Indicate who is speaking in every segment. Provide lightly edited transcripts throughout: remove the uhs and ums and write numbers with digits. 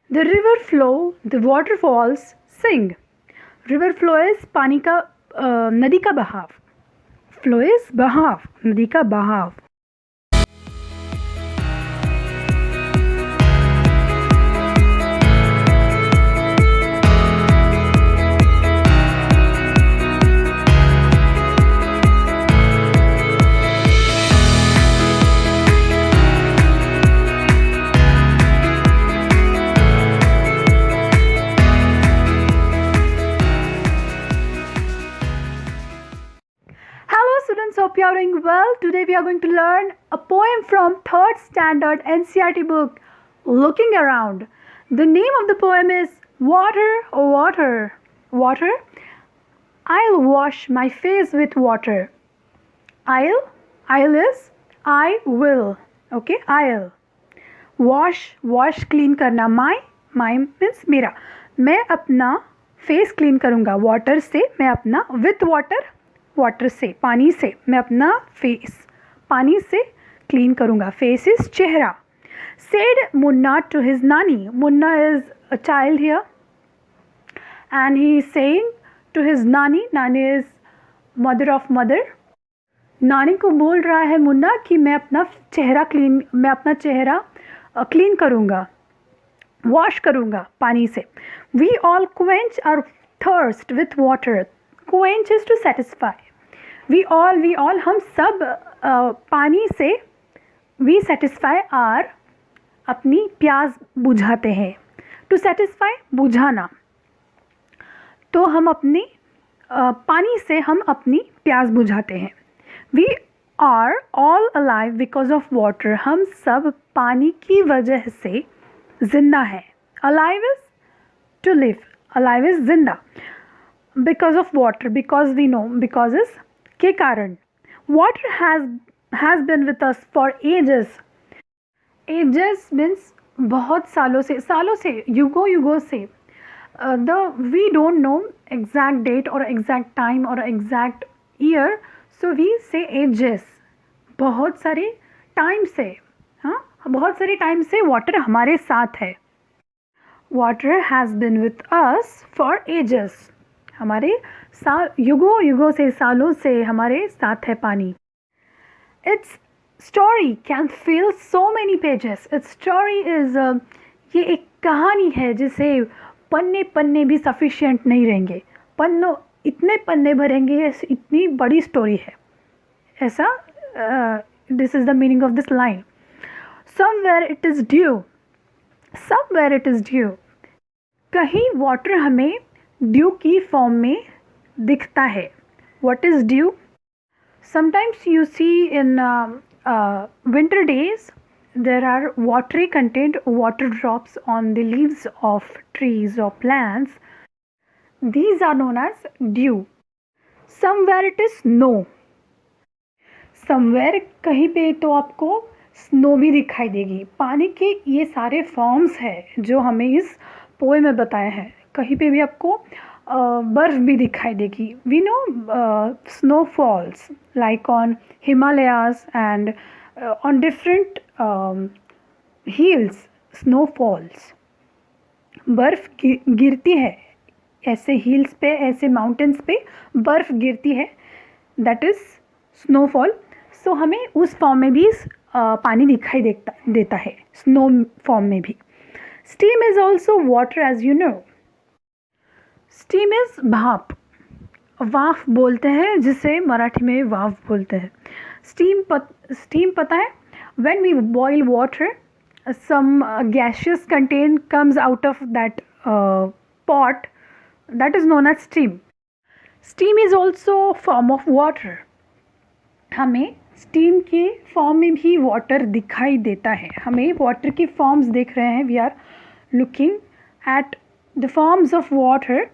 Speaker 1: The river flow, the waterfalls sing. River flow is पानी का नदी का बहाव. Flow is बहाव, नदी का बहाव. Students, hope you are doing well. Today we are going to learn a poem from 3rd standard NCERT book, Looking Around. The name of the poem is Water, oh Water. Water? I'll wash my face with water. I'll is I will. Okay, I'll. Wash clean करना. My means मेरा. मैं अपना face clean करूँगा. Water से मैं अपना with water से, पानी से मैं अपना फेस पानी से क्लीन करूँगा. Face is chehra. Said Munna to his nani. Munna is a child here and he is saying to his nani. Nani is mother of mother. नानी को बोल रहा है मुन्ना कि मैं अपना चेहरा क्लीन करूँगा, वॉश करूँगा पानी से. We all quench our thirst with water. Quench is to satisfy. We all हम सब पानी से वी सेटिस्फाई आर अपनी प्यास बुझाते हैं. टू सेटिस्फाई बुझाना. तो हम अपनी पानी से हम अपनी प्यास बुझाते हैं. We are all alive because of water. हम सब पानी की वजह से जिंदा हैं. Alive is to live. Alive is जिंदा. Because of water. Because we know. Because is के कारण. Water has been with us for ages. Ages means बहुत सालों से युगों से. We don't know exact date और एग्जैक्ट टाइम और exact year, so we say ages. बहुत सारे टाइम से. हाँ, बहुत सारे टाइम से वाटर हमारे साथ है. Water has been with us for edges. हमारे युगों से, सालों से हमारे साथ है पानी. It's story can feel so many pages. It's story is ये एक कहानी है जिसे पन्ने भी सफिशिएंट नहीं रहेंगे. इतने पन्ने भरेंगे, इतनी बड़ी स्टोरी है. ऐसा this is the meaning of this line. Somewhere it is due. Somewhere it is due. कहीं वाटर हमें ड्यू की फॉर्म में दिखता है. What is dew? Sometimes you see in winter days there are watery contained water drops on the leaves of trees or plants. These are known as dew. Somewhere it is snow. Somewhere कहीं पे तो आपको snow भी दिखाई देगी. पानी के ये सारे फॉर्म्स हैं जो हमें इस पोएम में बताए हैं. कहीं पे भी आपको बर्फ़ भी दिखाई देगी. We know snowfalls like on Himalayas and on different hills. Snowfalls बर्फ़ गिरती है. ऐसे हिल्स पे, ऐसे माउंटेन्स पे बर्फ़ गिरती है. That is snowfall. सो हमें उस फॉर्म में भी पानी दिखाई देता है. स्नो फॉर्म में भी. Steam is also water as you know. Steam is bhap. वाफ बोलते हैं जिसे मराठी में वाफ बोलते हैं. स्टीम पता है. When we boil water some gaseous content comes out of that pot. That is known as steam. Steam is also form of water. हमें स्टीम के फॉर्म में भी वाटर दिखाई देता है. हमें वाटर के फॉर्म्स देख रहे हैं. We are looking at the forms of water.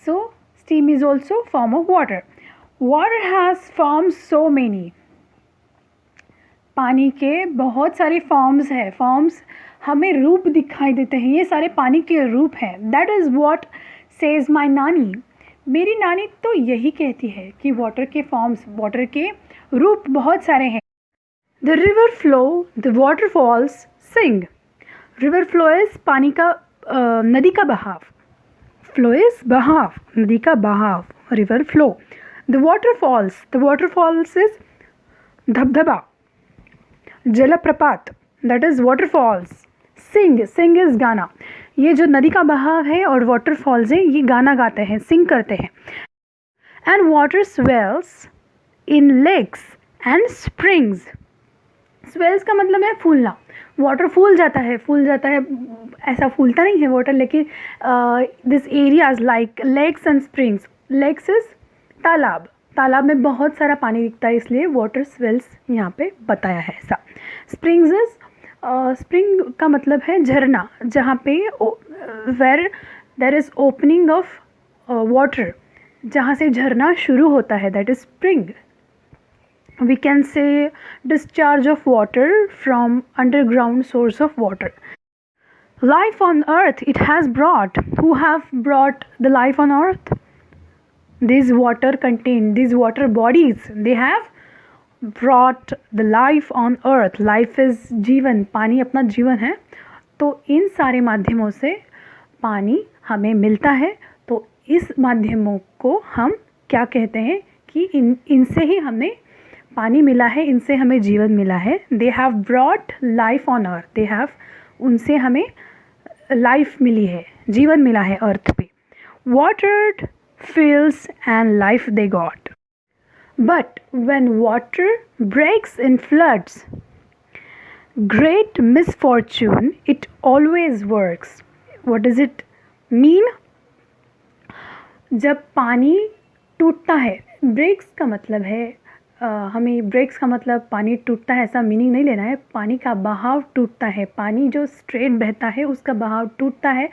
Speaker 1: So steam is also form of water. Water has forms so many. पानी के बहुत सारे फॉर्म्स हैं. फॉर्म्स हमें रूप दिखाई देते हैं. ये सारे पानी के रूप हैं. That is what says my नानी. मेरी नानी तो यही कहती है कि वाटर के फॉर्म्स, वाटर के रूप बहुत सारे हैं. The river flow, the waterfalls sing. River flow is पानी का नदी का बहाव. फ्लो इज बहाव, नदी का बहाव. River flow. The waterfalls is dhabdhaba. Jalprapat, that is waterfalls. Sing is gaana. ये जो नदी का बहाव है और वाटरफॉल्स है, ये गाना गाते हैं, सिंग करते हैं. And water swells in lakes and springs. Swells का मतलब है फूलना. वाटर फूल जाता है, ऐसा फूलता नहीं है वाटर, लेकिन this areas like lakes and springs. Lakes is तालाब में बहुत सारा पानी दिखता है, इसलिए वाटर स्वेल्स यहाँ पे बताया है ऐसा. स्प्रिंग्स इज स्प्रिंग का मतलब है झरना, जहाँ पे where there is opening of water, जहाँ से झरना शुरू होता है, that is spring. We can say discharge of water from underground source of water. Life on earth it has brought. Who have brought the life on earth? These water bodies, they have brought the life on earth. Life is जीवन, पानी अपना जीवन है. तो इन सारे माध्यमों से पानी हमें मिलता है. तो इस माध्यमों को हम क्या कहते हैं कि इनसे ही हमें पानी मिला है, इनसे हमें जीवन मिला है. They have brought life on earth. They have, उनसे हमें लाइफ मिली है, जीवन मिला है अर्थ पे. Watered fields and life they got. But when water breaks in floods, great misfortune, it always works. What does it mean? जब पानी टूटता है, ब्रेक्स का मतलब है हमें ब्रेक्स का मतलब पानी टूटता है ऐसा मीनिंग नहीं लेना है. पानी का बहाव टूटता है. पानी जो स्ट्रेट बहता है उसका बहाव टूटता है.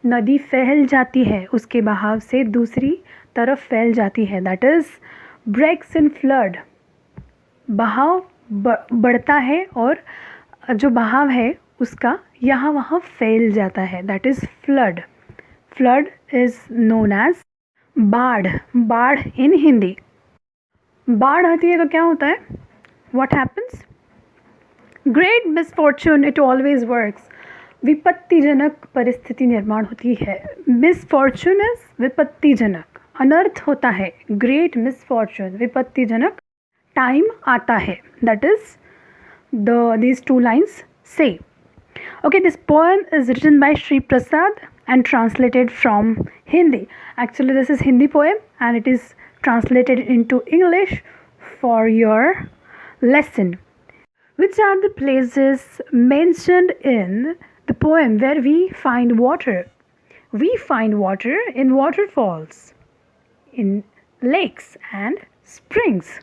Speaker 1: नदी फैल जाती है, उसके बहाव से दूसरी तरफ फैल जाती है. That is breaks in flood. बहाव बढ़ता है और जो बहाव है उसका यहाँ वहाँ फैल जाता है. That is flood. Flood is known as baadh. बाढ़ इन हिंदी. बाढ़ आती है तो क्या होता है? What happens? Great misfortune it always works. विपत्तिजनक परिस्थिति निर्माण होती है. मिसफॉर्चून इज विपत्तिजनक, अनर्थ होता है. ग्रेट मिसफॉर्चून, विपत्तिजनक टाइम आता है. That is these two lines say. Okay, this poem is written by Sri Prasad and translated from Hindi. Actually, this is Hindi poem and it is translated into English for your lesson. Which are the places mentioned in the poem where we find water? We find water in waterfalls, in lakes and springs.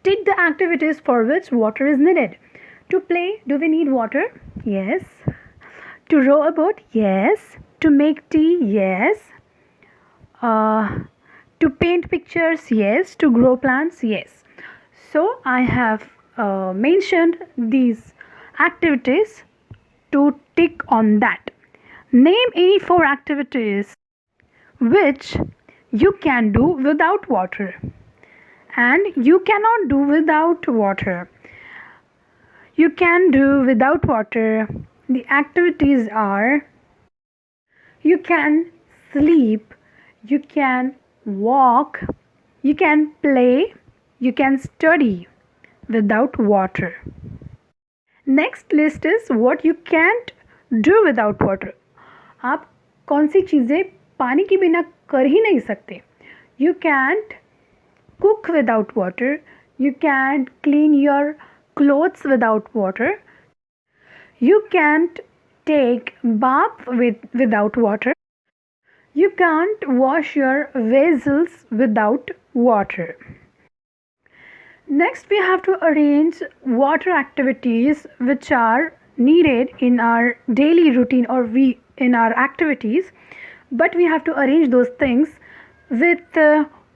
Speaker 1: Take the activities for which water is needed. To play, do we need water? Yes. To row a boat? Yes. To make tea? Yes. To paint pictures? Yes. To grow plants? Yes. So I have mentioned these activities to tick on that. Name any 4 activities which you can do without water and you cannot do without water. You can do without water. The activities are: you can sleep, you can walk, you can play, you can study without water. Next list is what you can't do without water. आप कौन सी चीज़ें पानी के बिना कर ही नहीं सकते. You can't cook without water. You can't clean your clothes without water. You can't take bath without water. You can't wash your vessels without water. Next, we have to arrange water activities which are needed in our daily routine or in our activities, but we have to arrange those things with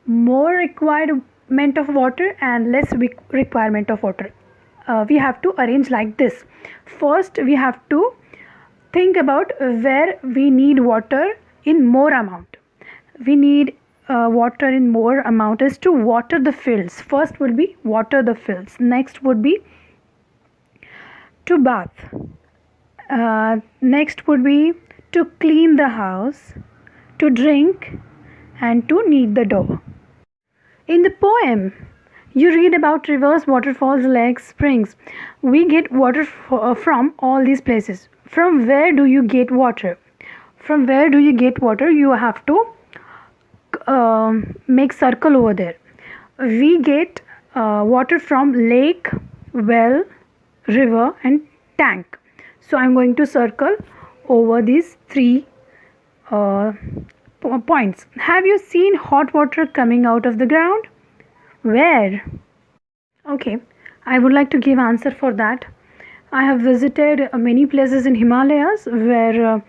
Speaker 1: more requirement of water and less requirement of water. We have to arrange like this. First, we have to think about where we need water in more amount. We need water in more amount is to water the fields. First would be water the fields. Next would be to bath. Next would be to clean the house, to drink, and to knead the dough. In the poem, you read about rivers, waterfalls, lakes, springs. We get water from all these places. From where do you get water? From where do you get water? You have to make circle over there. We get water from lake, well, river, and tank. So I'm going to circle over these three points. Have you seen hot water coming out of the ground? Where? Okay, I would like to give answer for that. I have visited many places in Himalayas where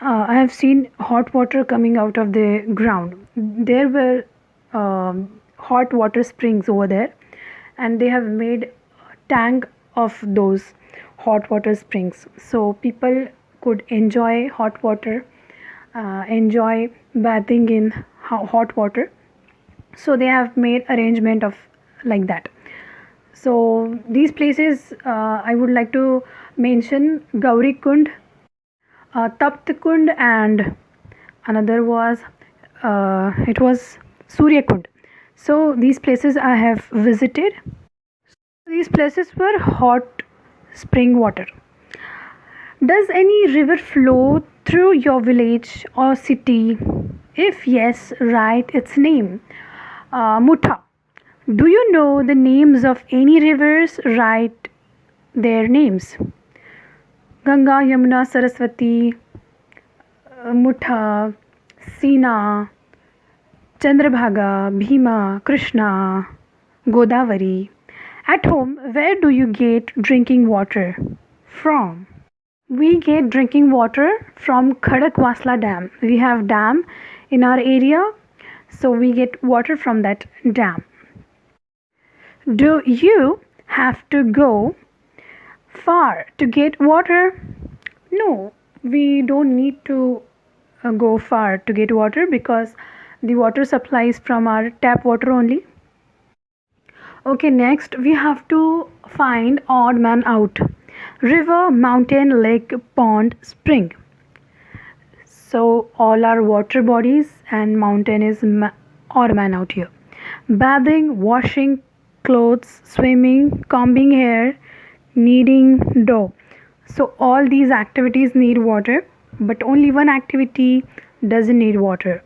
Speaker 1: I have seen hot water coming out of the ground. There were hot water springs over there, and they have made tank of those hot water springs, so people could enjoy hot water, enjoy bathing in hot water. So they have made arrangement of like that. So these places I would like to mention Gauri Kund, Tapt Kund, and another was it was Surya Kund. So these places I have visited. These places were hot spring water. Does any river flow through your village or city? If yes, write its name. Mutha. Do you know the names of any rivers? Write their names. Ganga, Yamuna, Saraswati, Mutha, Sina, Chandrabhaga, Bhima, Krishna, Godavari. At home, where do you get drinking water from? We get drinking water from Khadakwasla Dam. We have dam in our area, so we get water from that dam. Do you have to go far to get water? No, we don't need to go far to get water because the water supply is from our tap water only. Okay, next we have to find odd man out. River, mountain, lake, pond, spring. So all our water bodies and mountain is odd man out here. Bathing, washing clothes, swimming, combing hair, kneading dough. So all these activities need water, but only one activity doesn't need water.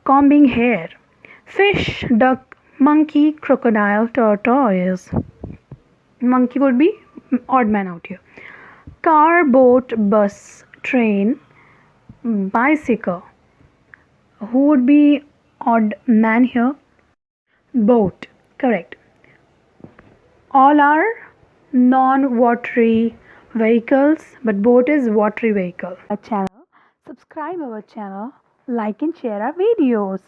Speaker 1: Combing hair. Fish, duck, monkey, crocodile, tortoise. Monkey would be odd man out here. Car, boat, bus, train, bicycle. Who would be odd man here? Boat. Correct. All are non-watery vehicles, but boat is watery vehicle. Our channel, subscribe our channel, like and share our videos.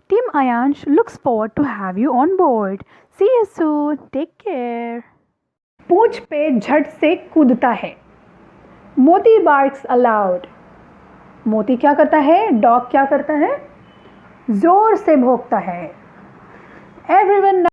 Speaker 1: Team Ayansh looks forward to have you on board. See you soon. Take care. पूंछ पे झट से कूदता है. मोती barks aloud. मोती क्या करता है? डॉग क्या करता है? जोर से भौंकता है. Everyone